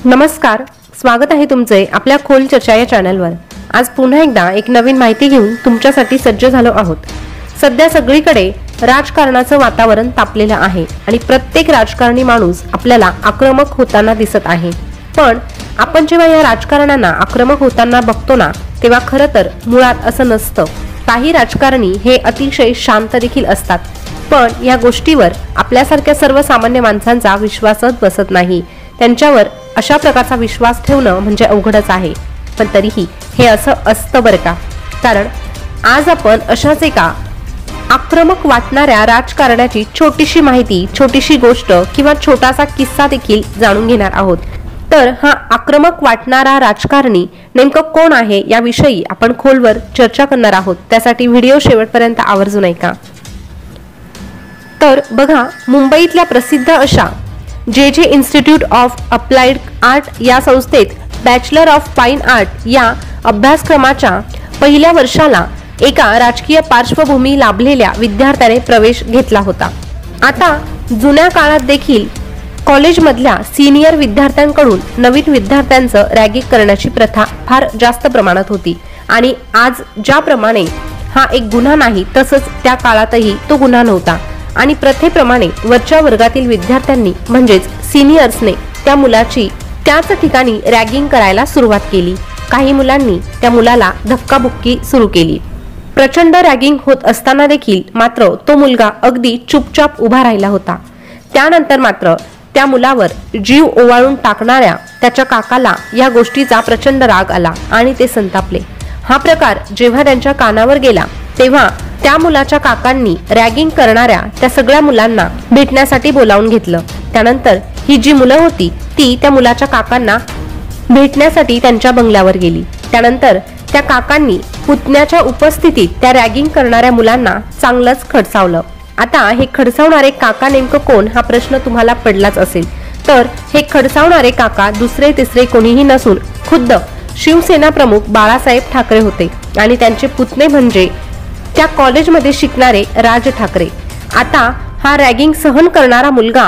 नमस्कार, स्वागत आहे तुमचे आपल्या खोल चर्चा या चॅनलवर। आज पुन्हा एकदा एक नवीन माहिती घेऊन तुमच्यासाठी सज्ज झालो आहोत। सध्या सगळीकडे राजकारणाचं वातावरण तापलेलं आहे आणि प्रत्येक राजकारणी माणूस आपल्याला आक्रमक होताना दिसत आहे। पण आपण जेव्हा या राजकारण्यांना आक्रमक होताना बघतो ना, तेव्हा खरं तर मुळात असं नसतं। काही राजकारणी हे अतिशय शांत देखील असतात, पण या गोष्टीवर आपल्यासारख्या सर्वसामान्य माणसांचा विश्वासच बसत नाही। त्यांच्यावर अशा प्रकारचा विश्वास ठेवणं म्हणजे अवघडच आहे। पण तरीही हे असं असतं बरं का, कारण आज आपण अशाच एका आक्रमक वाटणाऱ्या राजकारण्याची छोटीशी माहिती, छोटीशी गोष्ट किंवा छोटासा किस्सा देखील जाणून घेणार आहोत। तर हा आक्रमक वाटणारा राजकारणी नेमकं कोण आहे याविषयी आपण खोलवर चर्चा करणार आहोत। त्यासाठी व्हिडिओ शेवटपर्यंत आवर्जून ऐका। तर बघा, मुंबईतल्या प्रसिद्ध अशा जे इन्स्टिट्यूट ऑफ अप्लाइड आर्ट या संस्थेत बॅचलर ऑफ फाईन आर्ट या अभ्यासक्रमाच्या पहिल्या वर्षाला एका राजकीय पार्श्वभूमी लाभलेल्या विद्यार्थ्याने प्रवेश घेतला होता। आता जुन्या काळात देखील कॉलेजमधल्या सिनियर विद्यार्थ्यांकडून नवीन विद्यार्थ्यांचं रॅगिंग करण्याची प्रथा फार जास्त प्रमाणात होती आणि आज ज्याप्रमाणे हा एक गुन्हा नाही, तसंच त्या काळातही तो गुन्हा नव्हता आणि प्रथेप्रमाणे वरच्या वर्गातील विद्यार्थ्यांनी म्हणजेच सिनियर्सने त्या मुलाची त्याच ठिकाणी रॅगिंग करायला सुरुवात केली। काही मुलांनी त्या मुलाला धक्काबुक्की सुरू केली। प्रचंड रॅगिंग होत असताना देखील मात्र तो मुलगा अगदी चुपचाप उभा राहिला होता। त्यानंतर मात्र त्या मुलावर जीव ओवाळून टाकणाऱ्या त्याच्या काकाला या गोष्टीचा प्रचंड राग आला आणि ते संतापले। हा प्रकार जेव्हा त्यांच्या कानावर गेला तेव्हा त्या मुलाच्या काकांनी रॅगिंग करणाऱ्या त्या सगळ्या मुलांना भेटण्यासाठी बोलावून घेतलं। त्यानंतर ही जी मुलं होती ती त्या मुलाच्या काकांना भेटण्यासाठी त्यांच्या बंगल्यावर गेली। त्यानंतर त्या काकांनी पुतण्याच्या उपस्थितीत त्या रॅगिंग करणाऱ्या मुलांना चांगलंच खडसावलं। आता हे खडसावणारे काका नेमकं कोण हा प्रश्न तुम्हाला पडलाच असेल। तर हे खडसावणारे काका दुसरे तिसरे कोणीही नसून खुद्द शिवसेना प्रमुख बाळासाहेब ठाकरे होते आणि त्यांचे पुतणे म्हणजे त्या कॉलेजमध्ये शिकणारे राज ठाकरे। आता हा रॅगिंग सहन करणारा मुलगा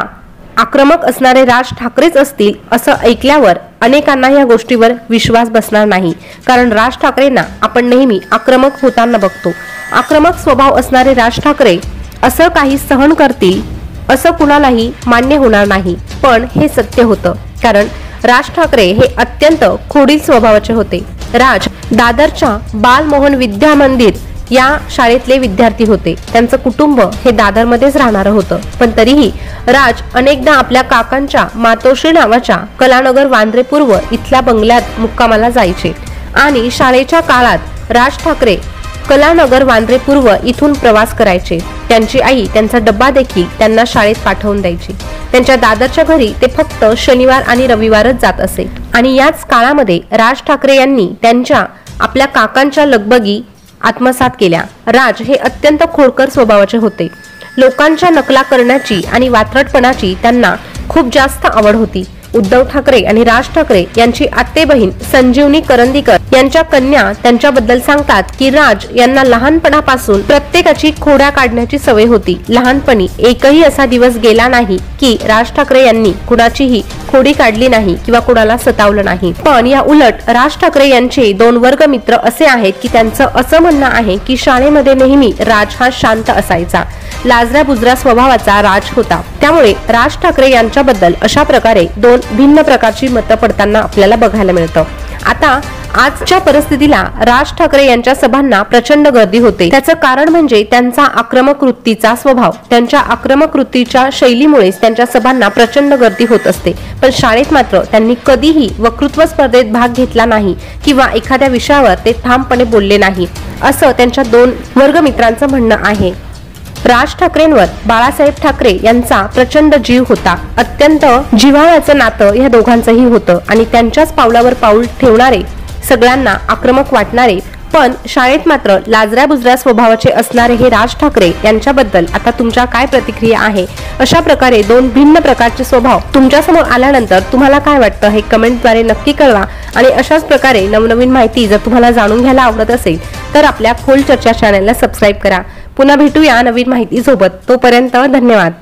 आक्रमक असणारे राज ठाकरेच असतील असं ऐकल्यावर अनेकांना या गोष्टीवर विश्वास बसणार नाही, कारण राज ठाकरेंना आपण नेहमी आक्रमक होताना बघतो। आक्रमक स्वभाव असणारे राज ठाकरे असं काही सहन करतील असं कुणालाही मान्य होणार नाही, पण हे सत्य होतं, कारण राज ठाकरे हे अत्यंत खोडील स्वभावाचे होते। राज दादरच्या बालमोहन विद्या मंदिर या शाळेतले विद्यार्थी होते। त्यांचं कुटुंब हे दादरमध्येच राहणारं होतं, पण तरीही राज अनेकदा आपल्या काकांच्या मातोश्री नावाच्या कलानगर वांद्रे पूर्व इथल्या बंगल्यात मुक्कामाला जायचे आणि शाळेच्या काळात राज ठाकरे कलानगर वांद्रे पूर्व इथून प्रवास करायचे। त्यांची आई त्यांचा डब्बा देखील त्यांना शाळेत पाठवून द्यायची। त्यांच्या दादरच्या घरी ते फक्त शनिवार आणि रविवारच जात असे आणि याच काळामध्ये राज ठाकरे यांनी त्यांच्या आपल्या काकांच्या लगबगी आत्मसात केल्या। राज हे अत्यंत खोडकर स्वभावाचे होते। लोकांच्या नकला करण्याची आणि वात्रटपणाची त्यांना खूप जास्त आवड होती। उद्धव ठाकरे आणि राज ठाकरे यांची आत्ते बहीण संजीवनी करंदीकर यांच्या कन्या त्यांच्याबद्दल सांगतात की राज यांना लहानपणापासून प्रत्येकाची खोड्या काढण्याची सवय होती। लहानपणी एकही असा दिवस गेला नाही की राज ठाकरे यांनी कुणाचीही खोडी काढली नाही किंवा कुणाला सतावलं नाही। पण या उलट राज ठाकरे यांचे दोन वर्ग मित्र असे आहेत की त्यांचं असं म्हणणं आहे की शाळेमध्ये नेहमी राज हा शांत असायचा, लाजऱ्या बुजऱ्या स्वभावाचा राज होता। त्यामुळे राज ठाकरे यांच्याबद्दल अशा प्रकारे दोन भिन्न प्रकारची मतं पडताना आपल्याला बघायला मिळतं। आता आजच्या परिस्थितीला राज ठाकरे यांच्या सभांना प्रचंड गर्दी होते। त्याचं कारण म्हणजे त्यांचा आक्रमक वृत्तीचा स्वभाव। त्यांच्या आक्रमक वृत्तीच्या शैलीमुळेच त्यांच्या सभांना प्रचंड गर्दी होत असते। पण शाळेत मात्र त्यांनी कधीही वक्तृत्व स्पर्धेत भाग घेतला नाही किंवा एखाद्या विषयावर ते ठामपणे बोलले नाही, असं त्यांच्या दोन वर्गमित्रांचं म्हणणं आहे। राज ठाकरेंवर बाळासाहेब ठाकरे यांचा प्रचंड जीव होता। अत्यंत जिव्हाळ्याचं नातं या दोघांचंही होतं आणि त्यांच्याच पावलावर पाऊल ठेवणारे, सगळ्यांना आक्रमक वाटणारे, पण शाळेत मात्र लाजऱ्या बुजऱ्या स्वभावाचे असणारे हे राज ठाकरे यांच्याबद्दल आता तुमच्या काय प्रतिक्रिया आहे? अशा प्रकारे दोन भिन्न प्रकारचे स्वभाव तुमच्यासमोर आल्यानंतर तुम्हाला काय वाटतं हे कमेंटद्वारे नक्की कळवा आणि अशाच प्रकारे नवनवीन माहिती जर तुम्हाला जाणून घ्यायला आवडत असेल तर आपल्या खोल चर्चा चॅनलला सबस्क्राइब करा। पुन्हा भेटूया नवीन माहिती सोबत। तोपर्यंत धन्यवाद।